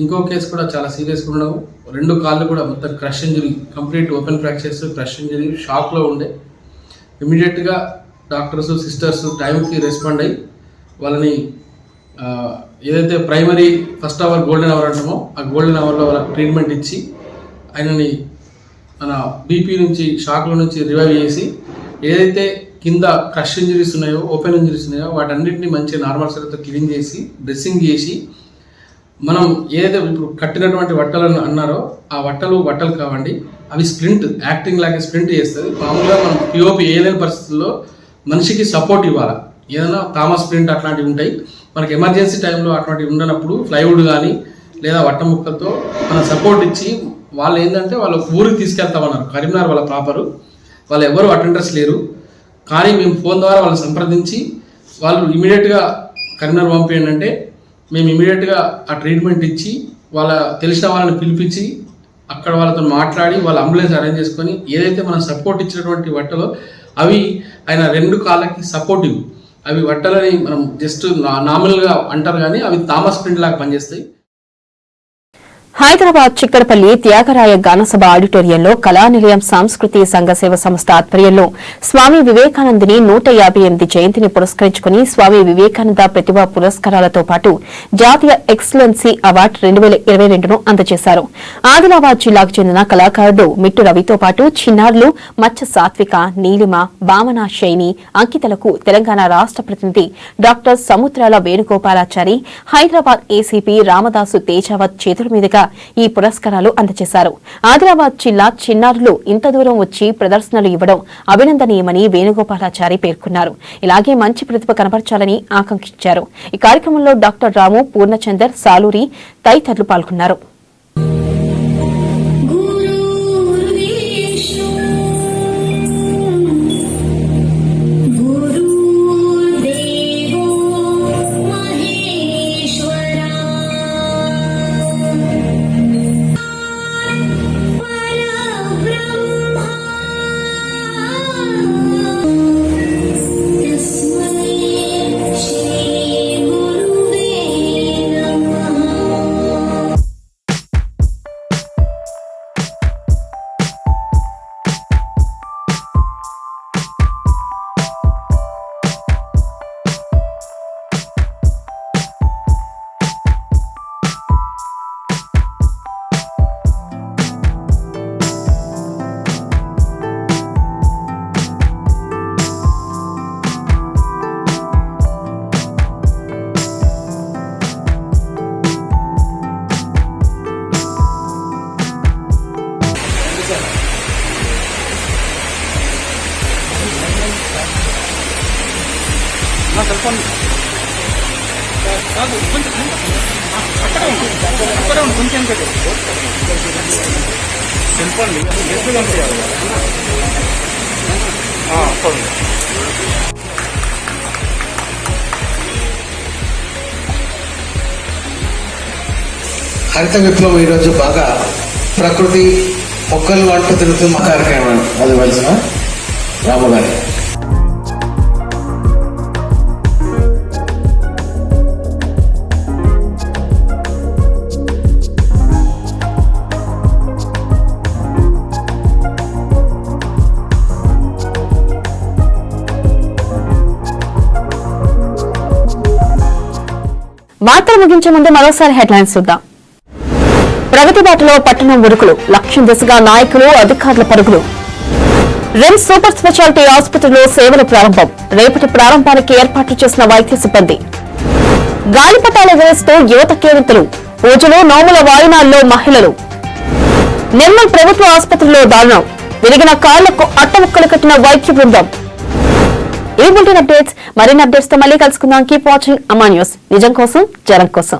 ఇంకో కేసు కూడా చాలా సీరియస్గా ఉండడం, 2 కాళ్ళు కూడా మొత్తం crush injury, complete open fractures, crush injury, షాక్లో ఉండే. ఇమీడియట్గా డాక్టర్స్, సిస్టర్స్ టైంకి రెస్పాండ్ అయ్యి వాళ్ళని ఏదైతే primary first hour golden hour అంటామో ఆ గోల్డెన్ అవర్లో వాళ్ళకి ట్రీట్మెంట్ ఇచ్చి ఆయనని మన బీపీ నుంచి, షాక్ల నుంచి రివైవ్ చేసి ఏదైతే కింద క్రష్ ఇంజరీస్ ఉన్నాయో, ఓపెన్ ఇంజరీస్ ఉన్నాయో వాటన్నిటిని మంచిగా నార్మల్ సరితో క్లీన్ చేసి డ్రెస్సింగ్ చేసి, మనం ఏదైతే ఇప్పుడు కట్టినటువంటి వట్టలను అన్నారో ఆ వట్టలు కావండి, అవి స్ప్లింట్, యాక్టింగ్ లాగే స్ప్లింట్ చేస్తుంది. మామూలుగా మనం పిఓపి ఏదైనా పరిస్థితుల్లో మనిషికి సపోర్ట్ ఇవ్వాలి. ఏదైనా థామస్ స్ప్లింట్ అట్లాంటివి ఉంటాయి. మనకి ఎమర్జెన్సీ టైంలో అట్లాంటివి ఉండనప్పుడు ప్లైవుడ్ కానీ లేదా వట్ట ముక్కలతో మనం సపోర్ట్ ఇచ్చి, వాళ్ళు ఏంటంటే వాళ్ళ ఊరికి తీసుకెళ్తామన్నారు. కరీంనగర్ వాళ్ళ ప్రాపరు, వాళ్ళు ఎవరు అటెండర్స్ లేరు. కానీ మేము ఫోన్ ద్వారా వాళ్ళు సంప్రదించి వాళ్ళు ఇమీడియట్గా కరీంనగర్ పంపేయండి అంటే మేము ఇమీడియట్గా ఆ ట్రీట్మెంట్ ఇచ్చి వాళ్ళ తెలిసిన వాళ్ళని పిలిపించి అక్కడ వాళ్ళతో మాట్లాడి వాళ్ళ అంబులెన్స్ అరేంజ్ చేసుకొని ఏదైతే మనం సపోర్ట్ ఇచ్చినటువంటి బట్టలో అవి ఆయన 2 కాళ్ళకి సపోర్టివ్ అవి బట్టలని మనం జస్ట్ నార్మల్గా అంటారు కానీ అవి థామస్ ప్రింట్ లాగా పనిచేస్తాయి. హైదరాబాద్ చిక్కడపల్లి త్యాగరాయ గానసభ ఆడిటోరియంలో కళానిలయం సాంస్కృతి సంఘ సేవ సంస్థ ఆధ్వర్యంలో స్వామి వివేకానందుని 158 జయంతిని పురస్కరించుకుని స్వామి వివేకానంద ప్రతిభా పురస్కారాలతో పాటు జాతీయ ఎక్సలెన్సీ అవార్డు 2022ను అందజేశారు. ఆదిలాబాద్ జిల్లాకు చెందిన కళాకారుడు మిట్టు రవితో పాటు చిన్నారులు మచ్చ సాత్విక, నీలిమ, భామన శైని, అంకితలకు తెలంగాణ రాష్ట ప్రతినిధి డాక్టర్ సముద్రాల వేణుగోపాలాచారి, హైదరాబాద్ ఏసీపీ రామదాసు తేజావత్ చేతుల మీదుగా ఈ పురస్కారాలు అందజేశారు. ఆదిలాబాద్ జిల్లా చిన్నారులు ఇంత దూరం వచ్చి ప్రదర్శనలు ఇవ్వడం అభినందనీయమని వేణుగోపాలాచారి పేర్కొన్నారు. ఇలాగే మంచి ప్రతిభ కనబర్చాలని ఆకాంక్షించారు. ఈ కార్యక్రమంలో డాక్టర్ రాము, పూర్ణచందర్, సాలూరి తదితరులు పాల్గొన్నారు. హరిత విప్లవం ఈరోజు బాగా ప్రకృతి మొక్కలు అంటూ తిరుగుతున్న కార్యక్రమం అది వలసిన రాము గారి. వార్తలు ముగించే ముందు మరోసారి హెడ్లైన్స్ చూద్దాం. ప్రగతి బాటలో పట్టణం ఉరుకులు, లక్ష్యం దిశగా నాయకులు, అధికారుల పరుగులు. రెమ్స్ సూపర్ స్పెషాలిటీ ఆసుపత్రిలో సేవల ప్రారంభం, రేపటి ప్రారంభానికి ఏర్పాట్లు చేసిన వైద్య సిబ్బంది. గాలిపటాల వేస్తూ యువత కేరింతలు, పూజలు, నోముల వాయినాల్లో మహిళలు. నిర్మల్ ప్రభుత్వ ఆసుపత్రిలో దారుణం, విరిగిన కాళ్లకు అట్టముక్కలు కట్టిన వైద్య బృందం. ఈ బులెటిన్ అప్డేట్స్, మరిన్ని అప్డేట్స్ తో మళ్ళీ కలుసుకుందాం. కీప్ వాచింగ్ అమ్మా న్యూస్, నిజం కోసం జనం కోసం.